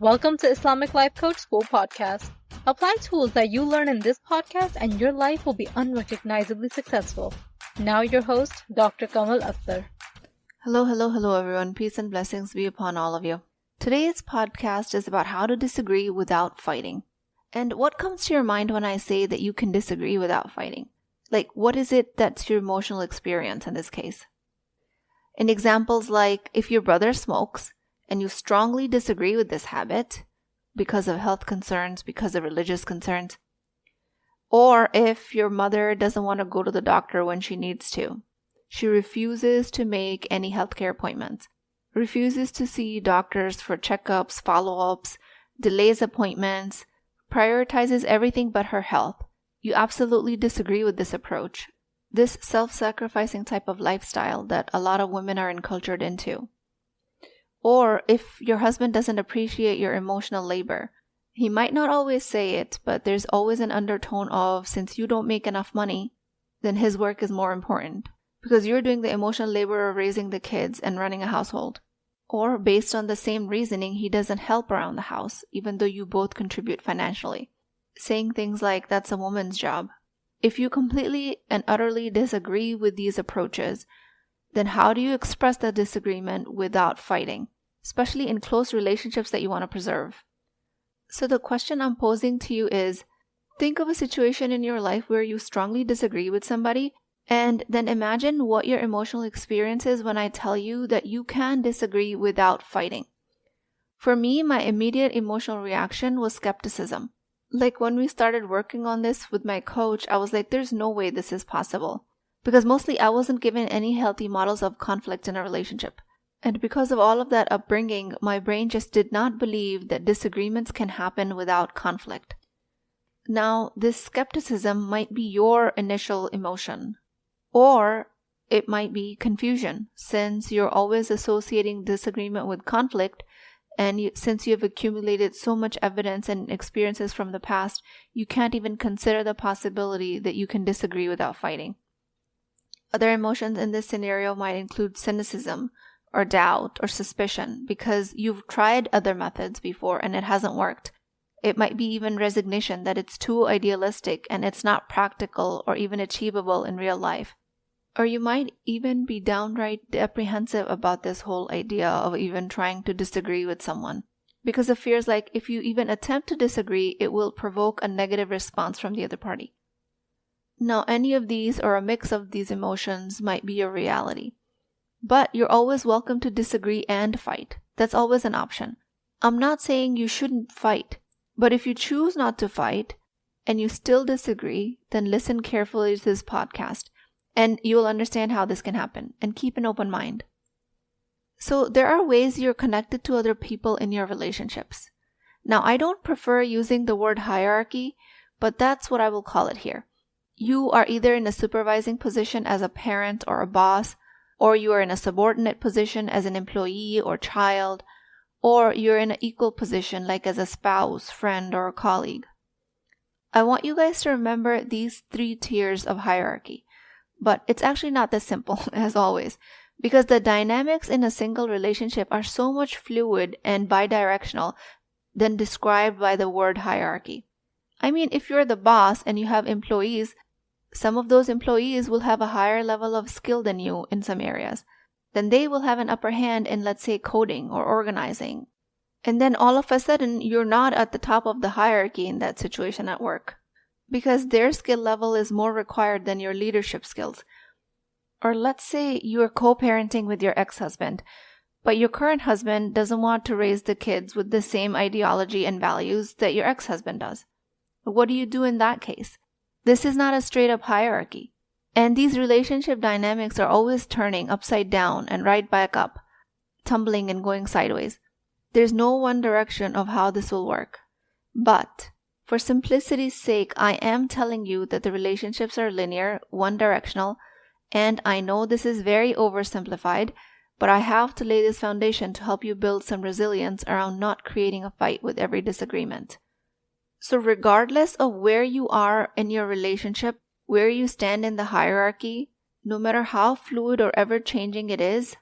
Welcome to Islamic Life Coach School podcast. Apply tools that you learn in this podcast and your life will be unrecognizably successful. Now your host, Dr. Kamal Akhtar. Hello everyone. Peace and blessings be upon all of you. Today's podcast is about how to disagree without fighting. And what comes to your mind when I say that you can disagree without fighting? Like, what is it that's your emotional experience in this case? In examples like, if your brother smokes and you strongly disagree with this habit because of health concerns, because of religious concerns, or if your mother doesn't want to go to the doctor when she needs to, she refuses to make any healthcare appointments, refuses to see doctors for checkups, follow-ups, delays appointments, prioritizes everything but her health. You absolutely disagree with this approach, this self-sacrificing type of lifestyle that a lot of women are encultured into. Or if your husband doesn't appreciate your emotional labor, he might not always say it, but there's always an undertone of, since you don't make enough money, then his work is more important, because you're doing the emotional labor of raising the kids and running a household. Or based on the same reasoning, he doesn't help around the house, even though you both contribute financially, saying things like, that's a woman's job. If you completely and utterly disagree with these approaches, then how do you express that disagreement without fighting, especially in close relationships that you want to preserve? So the question I'm posing to you is, think of a situation in your life where you strongly disagree with somebody, and then imagine what your emotional experience is when I tell you that you can disagree without fighting. For me, my immediate emotional reaction was skepticism. Like when we started working on this with my coach, I was like, there's no way this is possible. Because mostly I wasn't given any healthy models of conflict in a relationship. And because of all of that upbringing, my brain just did not believe that disagreements can happen without conflict. Now, this skepticism might be your initial emotion. Or it might be confusion, since you're always associating disagreement with conflict, and since you have accumulated so much evidence and experiences from the past, you can't even consider the possibility that you can disagree without fighting. Other emotions in this scenario might include cynicism, or doubt, or suspicion, because you've tried other methods before and it hasn't worked. It might be even resignation that it's too idealistic and it's not practical or even achievable in real life. Or you might even be downright apprehensive about this whole idea of even trying to disagree with someone, because of fears like if you even attempt to disagree, it will provoke a negative response from the other party. Now, any of these or a mix of these emotions might be your reality. But you're always welcome to disagree and fight. That's always an option. I'm not saying you shouldn't fight, but if you choose not to fight and you still disagree, then listen carefully to this podcast and you will understand how this can happen, and keep an open mind. So there are ways you're connected to other people in your relationships. Now, I don't prefer using the word hierarchy, but that's what I will call it here. You are either in a supervising position as a parent or a boss, or you are in a subordinate position as an employee or child, or you're in an equal position like as a spouse, friend, or a colleague. I want you guys to remember these 3 tiers of hierarchy, but it's actually not this simple as always, because the dynamics in a single relationship are so much fluid and bidirectional than described by the word hierarchy. I mean, if you're the boss and you have employees, some of those employees will have a higher level of skill than you in some areas. Then they will have an upper hand in, let's say, coding or organizing. And then all of a sudden, you're not at the top of the hierarchy in that situation at work, because their skill level is more required than your leadership skills. Or let's say you're co-parenting with your ex-husband, but your current husband doesn't want to raise the kids with the same ideology and values that your ex-husband does. What do you do in that case? This is not a straight-up hierarchy. And these relationship dynamics are always turning upside down and right back up, tumbling and going sideways. There's no one direction of how this will work. But for simplicity's sake, I am telling you that the relationships are linear, one-directional, and I know this is very oversimplified, but I have to lay this foundation to help you build some resilience around not creating a fight with every disagreement. So regardless of where you are in your relationship, where you stand in the hierarchy, no matter how fluid or ever-changing it is,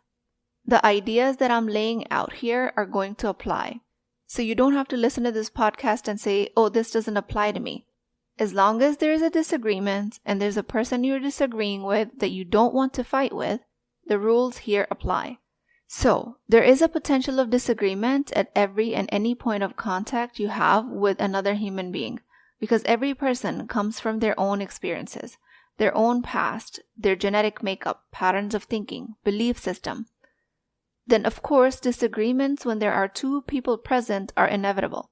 the ideas that I'm laying out here are going to apply. So you don't have to listen to this podcast and say, oh, this doesn't apply to me. As long as there is a disagreement and there's a person you're disagreeing with that you don't want to fight with, the rules here apply. So there is a potential of disagreement at every and any point of contact you have with another human being, because every person comes from their own experiences, their own past, their genetic makeup, patterns of thinking, belief system. Then, of course, disagreements when there are two people present are inevitable.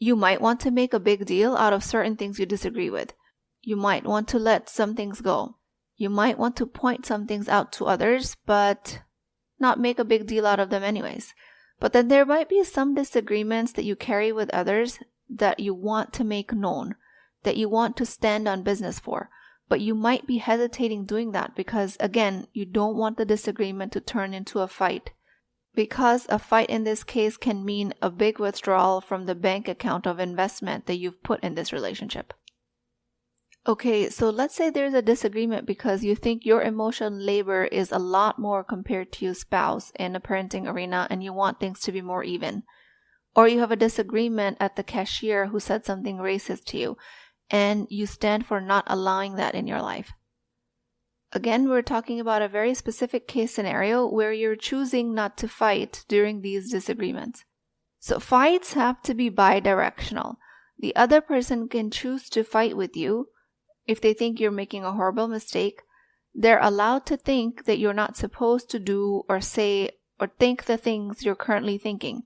You might want to make a big deal out of certain things you disagree with. You might want to let some things go. You might want to point some things out to others, but not make a big deal out of them anyways. But then there might be some disagreements that you carry with others that you want to make known, that you want to stand on business for. But you might be hesitating doing that because, again, you don't want the disagreement to turn into a fight. Because a fight in this case can mean a big withdrawal from the bank account of investment that you've put in this relationship. Okay, so let's say there's a disagreement because you think your emotional labor is a lot more compared to your spouse in a parenting arena and you want things to be more even. Or you have a disagreement at the cashier who said something racist to you, and you stand for not allowing that in your life. Again, we're talking about a very specific case scenario where you're choosing not to fight during these disagreements. So fights have to be bi-directional. The other person can choose to fight with you. If they think you're making a horrible mistake, they're allowed to think that you're not supposed to do or say or think the things you're currently thinking.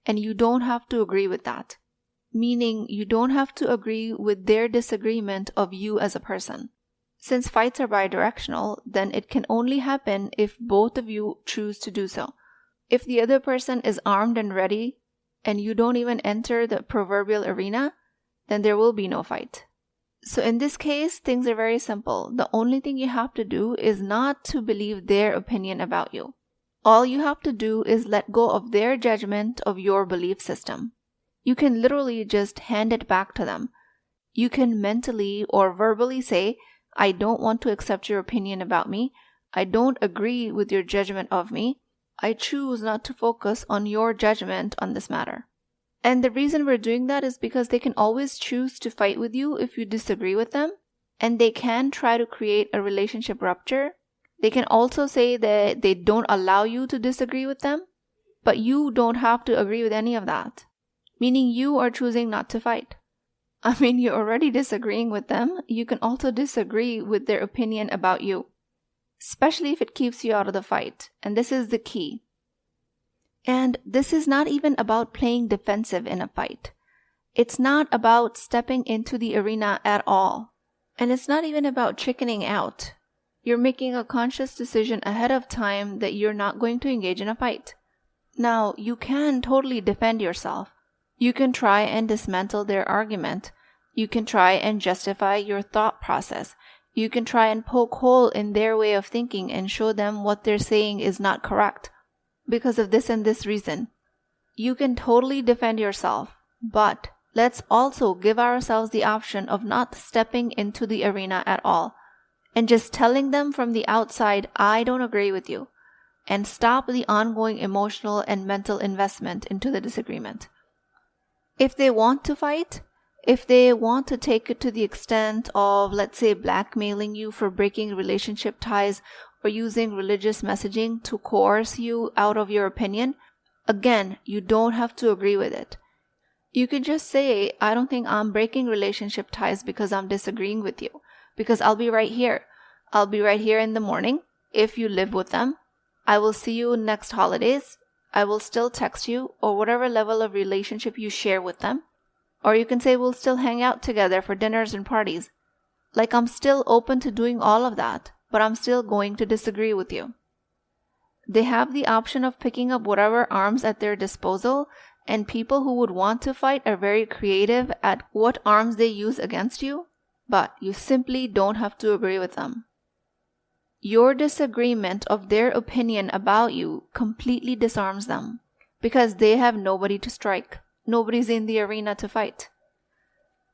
And you don't have to agree with that. Meaning you don't have to agree with their disagreement of you as a person. Since fights are bidirectional, then it can only happen if both of you choose to do so. If the other person is armed and ready, and you don't even enter the proverbial arena, then there will be no fight. So in this case, things are very simple. The only thing you have to do is not to believe their opinion about you. All you have to do is let go of their judgment of your belief system. You can literally just hand it back to them. You can mentally or verbally say, I don't want to accept your opinion about me. I don't agree with your judgment of me. I choose not to focus on your judgment on this matter. And the reason we're doing that is because they can always choose to fight with you if you disagree with them, and they can try to create a relationship rupture. They can also say that they don't allow you to disagree with them, but you don't have to agree with any of that. Meaning you are choosing not to fight. I mean, you're already disagreeing with them. You can also disagree with their opinion about you, especially if it keeps you out of the fight. And this is the key. And this is not even about playing defensive in a fight. It's not about stepping into the arena at all. And it's not even about chickening out. You're making a conscious decision ahead of time that you're not going to engage in a fight. Now, you can totally defend yourself. You can try and dismantle their argument. You can try and justify your thought process. You can try and poke hole in their way of thinking and show them what they're saying is not correct because of this and this reason. You can totally defend yourself, but let's also give ourselves the option of not stepping into the arena at all and just telling them from the outside, I don't agree with you, and stop the ongoing emotional and mental investment into the disagreement. If they want to fight, if they want to take it to the extent of, let's say, blackmailing you for breaking relationship ties or using religious messaging to coerce you out of your opinion, again, you don't have to agree with it. You can just say, I don't think I'm breaking relationship ties because I'm disagreeing with you, because I'll be right here. I'll be right here in the morning if you live with them. I will see you next holidays. I will still text you, or whatever level of relationship you share with them. Or you can say we'll still hang out together for dinners and parties. Like, I'm still open to doing all of that, but I'm still going to disagree with you. They have the option of picking up whatever arms at their disposal, and people who would want to fight are very creative at what arms they use against you, but you simply don't have to agree with them. Your disagreement of their opinion about you completely disarms them because they have nobody to strike. Nobody's in the arena to fight.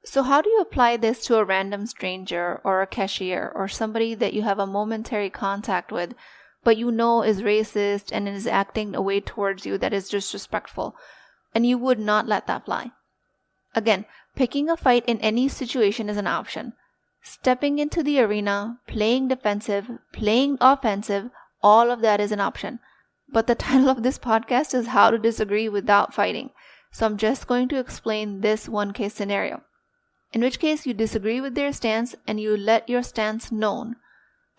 So how do you apply this to a random stranger or a cashier or somebody that you have a momentary contact with, but you know is racist and is acting a way towards you that is disrespectful? and you would not let that fly. Again, picking a fight in any situation is an option. Stepping into the arena, playing defensive, playing offensive, all of that is an option. But the title of this podcast is How to Disagree Without Fighting. So I'm just going to explain this one case scenario. In which case you disagree with their stance and you let your stance known.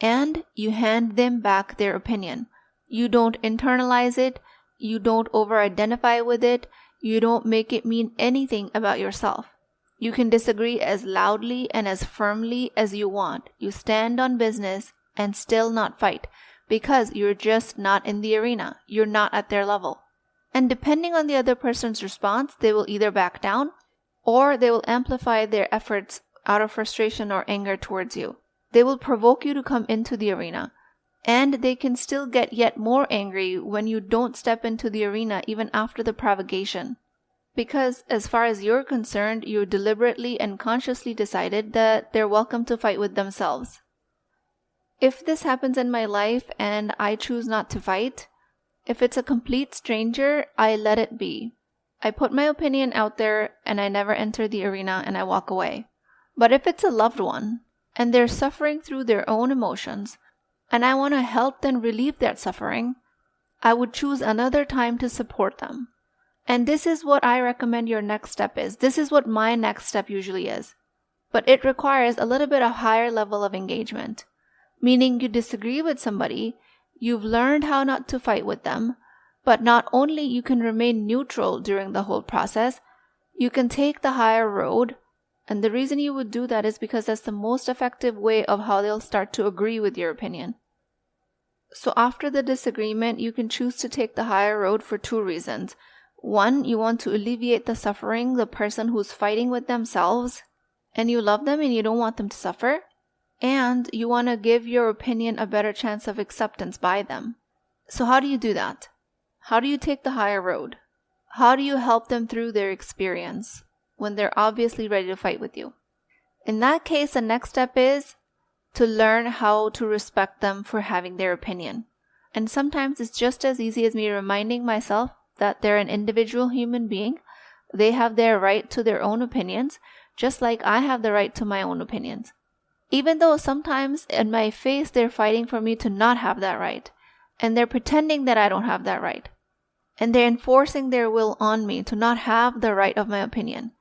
And you hand them back their opinion. You don't internalize it. You don't over-identify with it. You don't make it mean anything about yourself. You can disagree as loudly and as firmly as you want. You stand on business and still not fight because you're just not in the arena. You're not at their level. And depending on the other person's response, they will either back down or they will amplify their efforts out of frustration or anger towards you. They will provoke you to come into the arena. And they can still get yet more angry when you don't step into the arena even after the provocation. Because as far as you're concerned, you deliberately and consciously decided that they're welcome to fight with themselves. If this happens in my life and I choose not to fight, if it's a complete stranger, I let it be. I put my opinion out there and I never enter the arena and I walk away. But if it's a loved one and they're suffering through their own emotions and I want to help them relieve that suffering, I would choose another time to support them. And this is what I recommend your next step is. This is what my next step usually is. But it requires a little bit of higher level of engagement. Meaning you disagree with somebody, you've learned how not to fight with them, but not only you can remain neutral during the whole process, you can take the higher road. And the reason you would do that is because that's the most effective way of how they'll start to agree with your opinion. So after the disagreement, you can choose to take the higher road for two reasons. One, you want to alleviate the suffering, the person who's fighting with themselves, and you love them and you don't want them to suffer. And you want to give your opinion a better chance of acceptance by them. So how do you do that? How do you take the higher road? How do you help them through their experience when they're obviously ready to fight with you? In that case, the next step is to learn how to respect them for having their opinion. And sometimes it's just as easy as me reminding myself that they're an individual human being. They have their right to their own opinions, just like I have the right to my own opinions. Even though sometimes in my face they're fighting for me to not have that right. And they're pretending that I don't have that right. And they're enforcing their will on me to not have the right of my opinion.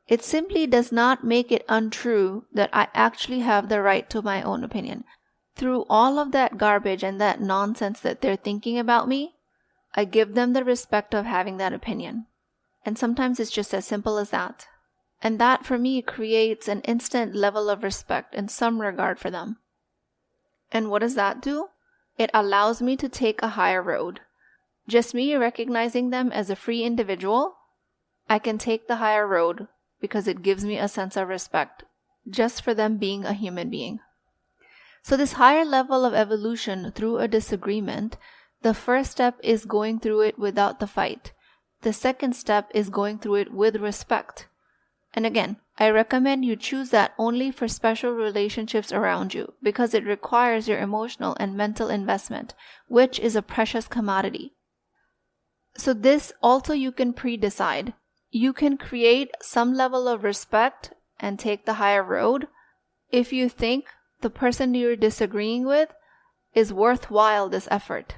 It simply does not make it untrue that I actually have the right to my own opinion. Through all of that garbage and that nonsense that they're thinking about me, I give them the respect of having that opinion. And sometimes it's just as simple as that. And that for me creates an instant level of respect and some regard for them. And what does that do? It allows me to take a higher road. Just me recognizing them as a free individual, I can take the higher road because it gives me a sense of respect just for them being a human being. So this higher level of evolution through a disagreement, the first step is going through it without the fight. The second step is going through it with respect. And again, I recommend you choose that only for special relationships around you because it requires your emotional and mental investment, which is a precious commodity. So this also you can pre-decide. You can create some level of respect and take the higher road if you think the person you're disagreeing with is worthwhile this effort.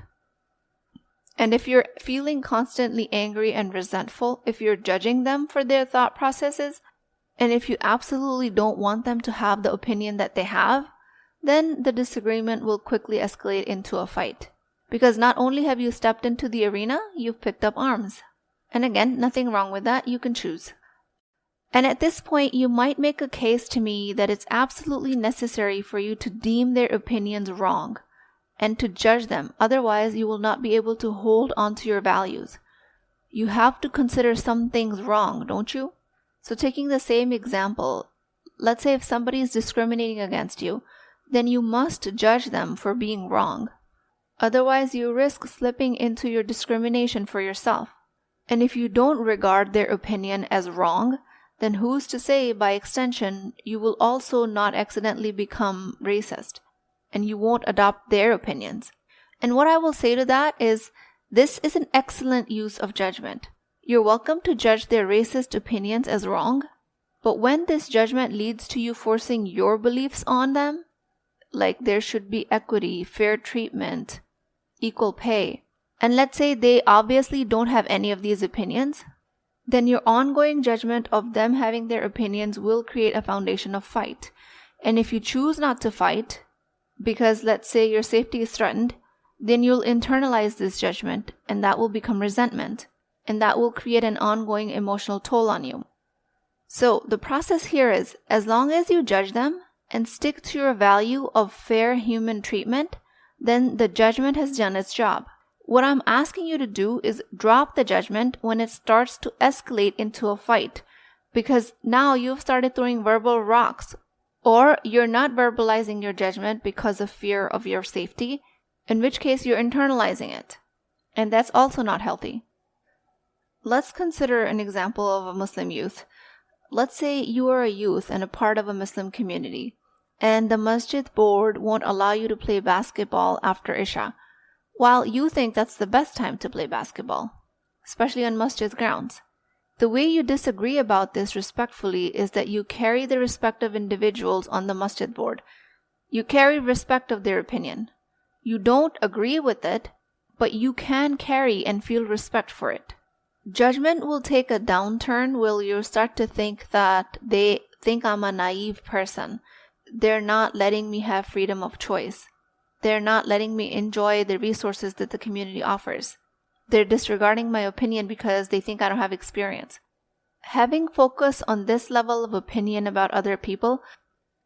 And if you're feeling constantly angry and resentful, if you're judging them for their thought processes, and if you absolutely don't want them to have the opinion that they have, then the disagreement will quickly escalate into a fight. Because not only have you stepped into the arena, you've picked up arms. And again, nothing wrong with that, you can choose. And at this point, you might make a case to me that it's absolutely necessary for you to deem their opinions wrong and to judge them. Otherwise, you will not be able to hold on to your values. You have to consider some things wrong, don't you? So taking the same example, let's say if somebody is discriminating against you, then you must judge them for being wrong. Otherwise, you risk slipping into your discrimination for yourself. And if you don't regard their opinion as wrong, then who's to say by extension you will also not accidentally become racist and you won't adopt their opinions. And what I will say to that is this is an excellent use of judgment. You're welcome to judge their racist opinions as wrong, but when this judgment leads to you forcing your beliefs on them, like there should be equity, fair treatment, equal pay, and let's say they obviously don't have any of these opinions, then your ongoing judgment of them having their opinions will create a foundation of fight. And if you choose not to fight, because let's say your safety is threatened, then you'll internalize this judgment, and that will become resentment, and that will create an ongoing emotional toll on you. So the process here is, as long as you judge them and stick to your value of fair human treatment, then the judgment has done its job. What I'm asking you to do is drop the judgment when it starts to escalate into a fight, because now you've started throwing verbal rocks, or you're not verbalizing your judgment because of fear of your safety, in which case you're internalizing it. And that's also not healthy. Let's consider an example of a Muslim youth. Let's say you are a youth and a part of a Muslim community, and the masjid board won't allow you to play basketball after Isha, while you think that's the best time to play basketball, especially on masjid grounds. The way you disagree about this respectfully is that you carry the respect of individuals on the masjid board. You carry respect of their opinion. You don't agree with it, but you can carry and feel respect for it. Judgment will take a downturn where you start to think that they think I'm a naive person. They're not letting me have freedom of choice. They're not letting me enjoy the resources that the community offers. They're disregarding my opinion because they think I don't have experience. Having focus on this level of opinion about other people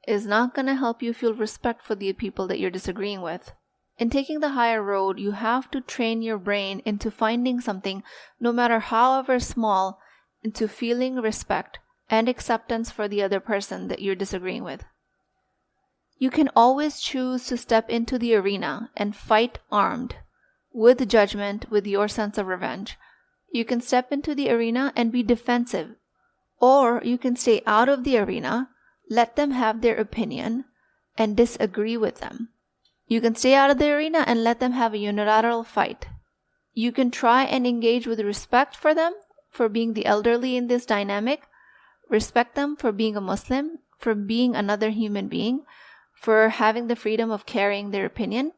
is not going to help you feel respect for the people that you're disagreeing with. In taking the higher road, you have to train your brain into finding something, no matter however small, into feeling respect and acceptance for the other person that you're disagreeing with. You can always choose to step into the arena and fight armed, with judgment, with your sense of revenge. You can step into the arena and be defensive, or you can stay out of the arena, let them have their opinion, and disagree with them. You can stay out of the arena and let them have a unilateral fight. You can try and engage with respect for them, for being the elderly in this dynamic, respect them for being a Muslim, for being another human being, for having the freedom of carrying their opinion.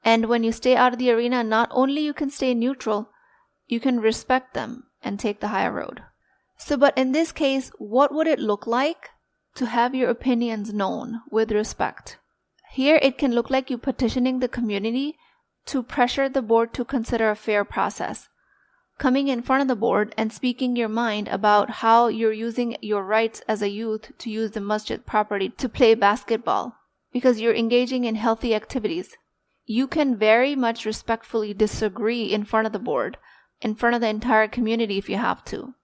And when you stay out of the arena, not only you can stay neutral, you can respect them and take the higher road. But in this case, what would it look like to have your opinions known with respect? Here, it can look like you petitioning the community to pressure the board to consider a fair process. Coming in front of the board and speaking your mind about how you're using your rights as a youth to use the masjid property to play basketball, because you're engaging in healthy activities. You can very much respectfully disagree in front of the board, in front of the entire community if you have to.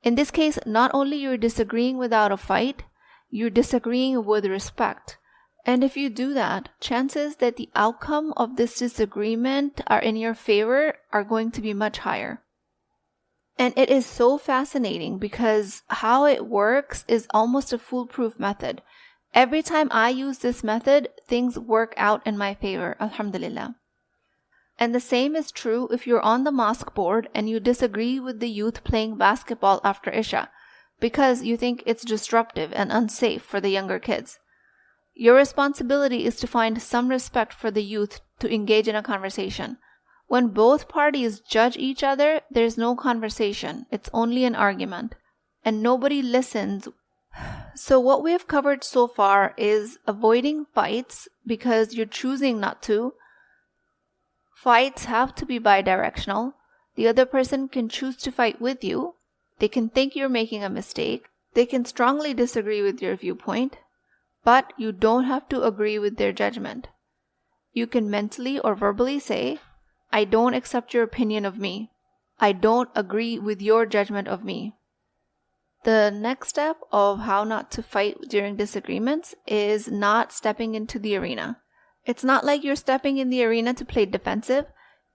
In this case, not only you're disagreeing without a fight, you're disagreeing with respect. And if you do that, chances that the outcome of this disagreement are in your favor are going to be much higher. And it is so fascinating because how it works is almost a foolproof method. Every time I use this method, things work out in my favor, alhamdulillah. And the same is true if you're on the mosque board and you disagree with the youth playing basketball after Isha because you think it's disruptive and unsafe for the younger kids. Your responsibility is to find some respect for the youth to engage in a conversation. When both parties judge each other, there's no conversation. It's only an argument. And nobody listens. So what we have covered so far is avoiding fights because you're choosing not to. Fights have to be bidirectional. The other person can choose to fight with you. They can think you're making a mistake. They can strongly disagree with your viewpoint. But you don't have to agree with their judgment. You can mentally or verbally say, I don't accept your opinion of me. I don't agree with your judgment of me. The next step of how not to fight during disagreements is not stepping into the arena. It's not like you're stepping in the arena to play defensive.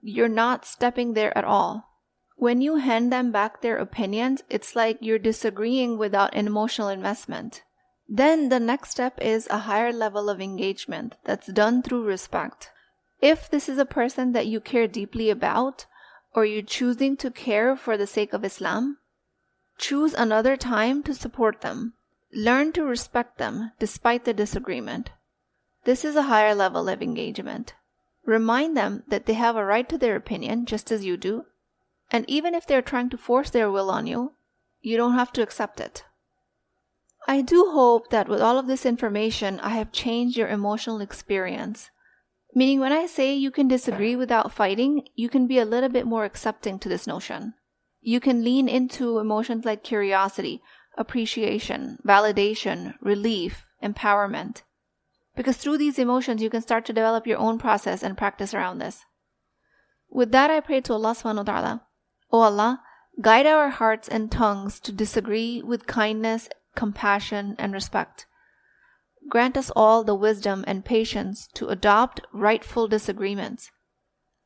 You're not stepping there at all. When you hand them back their opinions, it's like you're disagreeing without an emotional investment. Then the next step is a higher level of engagement that's done through respect. If this is a person that you care deeply about, Or you choosing to care for the sake of Islam? Choose another time to support them. Learn to respect them despite the disagreement. This is a higher level of engagement. Remind them that they have a right to their opinion just as you do. And even if they're trying to force their will on you, you don't have to accept it. I do hope that with all of this information, I have changed your emotional experience. Meaning when I say you can disagree without fighting, you can be a little bit more accepting to this notion. You can lean into emotions like curiosity, appreciation, validation, relief, empowerment. Because through these emotions, you can start to develop your own process and practice around this. With that, I pray to Allah subhanahu wa ta'ala. O Allah, guide our hearts and tongues to disagree with kindness, compassion, and respect. Grant us all the wisdom and patience to adopt rightful disagreements.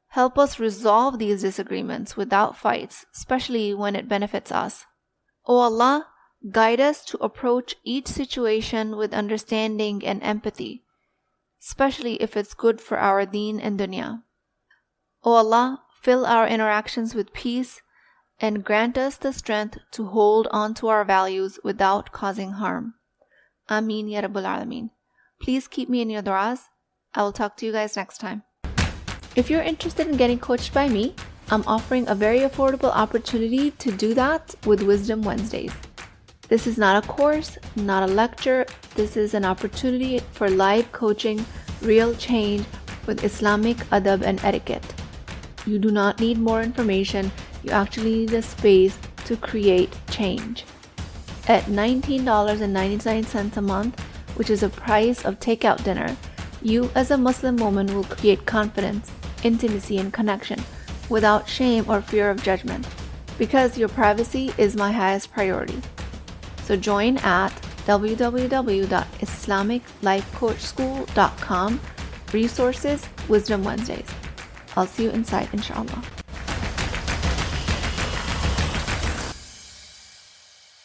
Help us resolve these disagreements without fights, especially when it benefits us. O Allah, guide us to approach each situation with understanding and empathy, especially if it's good for our deen and dunya. O Allah, fill our interactions with peace and grant us the strength to hold on to our values without causing harm. Ameen Ya Rabbul Alameen. Please keep me in your du'as. I will talk to you guys next time. If you're interested in getting coached by me, I'm offering a very affordable opportunity to do that with Wisdom Wednesdays. This is not a course, not a lecture. This is an opportunity for live coaching, real change with Islamic adab and etiquette. You do not need more information. You actually need a space to create change. At $19.99 a month, which is the price of takeout dinner, you as a Muslim woman will create confidence, intimacy, and connection without shame or fear of judgment, because your privacy is my highest priority. So join at www.islamiclifecoachschool.com, resources, Wisdom Wednesdays. I'll see you inside, inshallah.